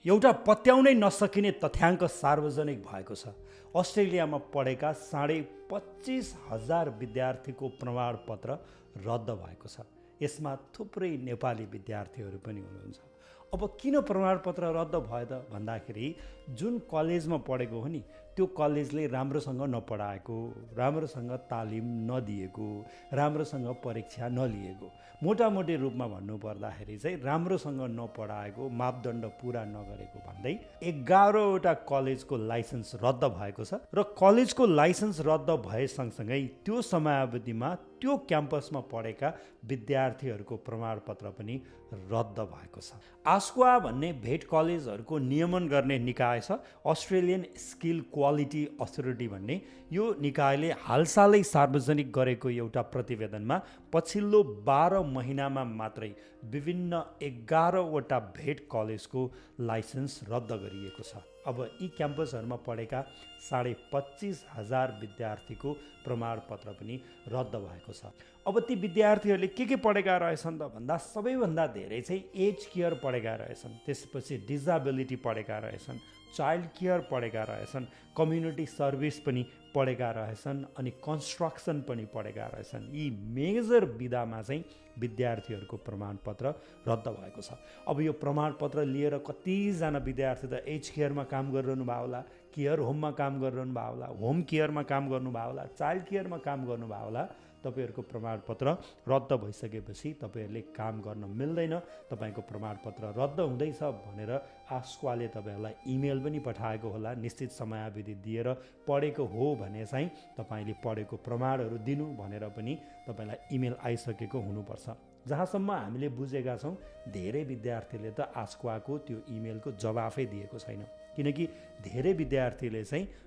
एउटा पत्याउनै नसकिने तथ्याङ्क सार्वजनिक भएको छ। अस्ट्रेलियामा पढेका 25,500 विद्यार्थीको प्रमाणपत्र रद्द भएको छ। यसमा थुप्रै नेपाली विद्यार्थीहरू पनि हुनुहुन्छ। अब किन प्रमाणपत्र रद्द भयो त भन्दाखेरि जुन कलेजमा पढेको हो नि त्यो कलेजले राम्रोसँग नपढाएको, राम्रोसँग तालिम नदिएको, राम्रोसँग परीक्षा नलिएको, मोटामोटी रूपमा भन्नुपर्दाखेरि चाहिँ राम्रोसँग नपढाएको, मापदण्ड पुरा नगरेको भन्दै 11वटा कलेजको लाइसेन्स रद्द भएको छ। र कलेजको लाइसेन्स रद्द भए सँगसँगै त्यो समयावधिमा त्यो क्याम्पसमा पढेका विद्यार्थीहरूको प्रमाणपत्र पनि रद्द भएको छ। आस्क्वा भन्ने भेट कलेजहरूको नियमन गर्ने निकाय छ, अस्ट्रेलियन स्किल क्वालिटी अथोरिटी भन्ने। यो निकायले हालसालै सार्वजनिक गरेको एउटा प्रतिवेदनमा पछिल्लो 12 महिनामा मात्रै विभिन्न 11वटा भेट कलेजको लाइसेन्स रद्द गरिएको छ। अब यी क्याम्पसहरूमा पढेका 25,500 विद्यार्थीको प्रमाणपत्र पनि रद्द भएको छ। अब ती विद्यार्थीहरूले के पढेका रहेछन् त भन्दा सबैभन्दा धेरै चाहिँ एज केयर पढेका रहेछन्, त्यसपछि डिजाबिलिटी पढेका रहेछन्, चाइल्ड केयर पढेका रहेछन्, कम्युनिटी सर्भिस पनि पढेका रहेछन्, अनि कन्स्ट्रक्सन पनि पढेका रहेछन्। यी मेजर विधामा चाहिँ विद्यार्थीहरूको प्रमाणपत्र रद्द भएको छ। अब यो प्रमाणपत्र लिएर कतिजना विद्यार्थी त एज केयरमा काम गरिरहनु भयो होला, केयर होममा काम गरिरहनु भयो होला, होम केयरमा काम गर्नुभयो होला, चाइल्ड केयरमा काम गर्नुभयो होला। तपाईँहरूको प्रमाणपत्र रद्द भइसकेपछि तपाईँहरूले काम गर्न मिल्दैन, तपाईँको प्रमाणपत्र रद्द हुँदैछ भनेर आस्क्वाले तपाईँहरूलाई इमेल पनि पठाएको होला। निश्चित समयावधि दिएर पढेको हो भने चाहिँ तपाईँले पढेको प्रमाणहरू दिनु भनेर पनि तपाईँलाई इमेल आइसकेको हुनुपर्छ। जहाँसम्म हामीले बुझेका छौँ धेरै विद्यार्थीले त आस्क्वाको त्यो इमेलको जवाफै दिएको छैन, किनकि धेरै विद्यार्थीले चाहिँ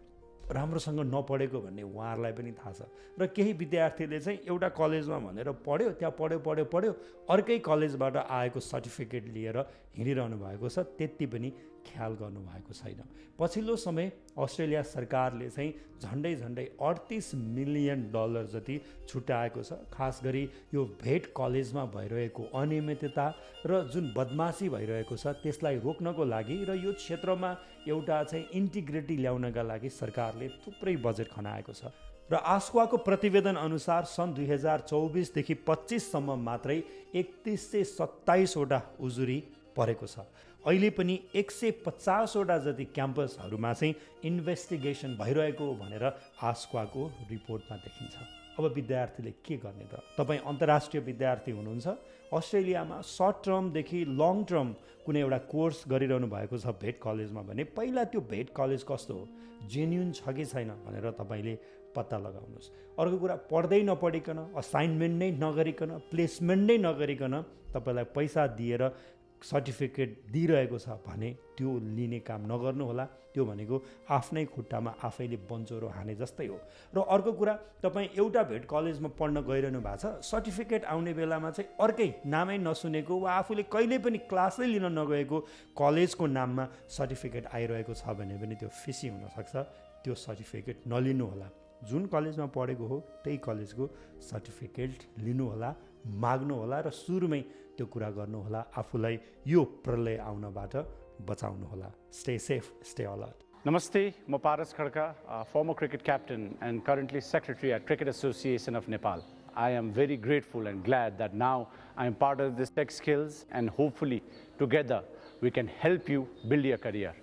राम्रोसँग नपढेको भन्ने उहाँहरूलाई पनि थाहा छ। र केही विद्यार्थीले चाहिँ एउटा कलेजमा भनेर पढ्यो, त्यहाँ पढ्यो, अर्कै कलेजबाट आएको सर्टिफिकेट लिएर हिँडिरहनु भएको छ, त्यति पनि ख्याल गर्नुभएको छैन। पछिल्लो समय अस्ट्रेलिया सरकारले चाहिँ झन्डै 38 मिलियन डलर जति छुट्याएको छ, खास गरी यो भेट कलेजमा भइरहेको अनियमितता र जुन बदमासी भइरहेको छ त्यसलाई रोक्नको लागि र यो क्षेत्रमा एउटा चाहिँ इन्टिग्रिटी ल्याउनका लागि सरकारले थुप्रै बजेट खनाएको छ। र आस्क्वाको प्रतिवेदन अनुसार सन् 2024देखि 25सम्म मात्रै 3127वटा उजुरी परेको छ। अहिले पनि 150वटा जति क्याम्पसहरूमा चाहिँ इन्भेस्टिगेसन भइरहेको भनेर आस्क्वाको रिपोर्टमा देखिन्छ। अब विद्यार्थीले के गर्ने त? तपाईँ अन्तर्राष्ट्रिय विद्यार्थी हुनुहुन्छ, अस्ट्रेलियामा सर्ट टर्मदेखि लङ टर्म कुनै एउटा कोर्स गरिरहनु भएको छ भेट कलेजमा भने पहिला त्यो भेट कलेज कस्तो हो, जेन्युन छ कि छैन भनेर तपाईँले पत्ता लगाउनुहोस्। अर्को कुरा, पढ्दै नपढिकन, असाइनमेन्ट नै नगरिकन, प्लेसमेन्ट नै नगरिकन तपाईँलाई पैसा दिएर सर्टिफिकेट दिइरहेको छ भने त्यो लिने काम नगर्नु होला। त्यो भनेको आफ्नै खुट्टामा आफैले बन्चोरो हाने जस्तै हो। र अर्को कुरा, तपाईँ एउटा भेट कलेजमा पढ्न गइरहनु भएको छ, सर्टिफिकेट आउने बेलामा चाहिँ अर्कै नामै नसुनेको वा आफूले कहिल्यै पनि क्लासै लिन नगएको कलेजको नाममा सर्टिफिकेट आइरहेको छ भने पनि त्यो फिसी हुनसक्छ। त्यो सर्टिफिकेट नलिनु होला। जुन कलेजमा पढेको हो त्यही कलेजको सर्टिफिकेट लिनु होला, माग्नु होला र सुरुमै त्यो कुरा गर्नुहोला। आफूलाई यो प्रलय आउनबाट बचाउनु होला। Stay safe, stay alert. Namaste, I'm Paras Khadka, former cricket captain and currently secretary at Cricket Association of Nepal. I am very grateful and glad that now I am part of this Tech Skills, and hopefully together we can help you build your career.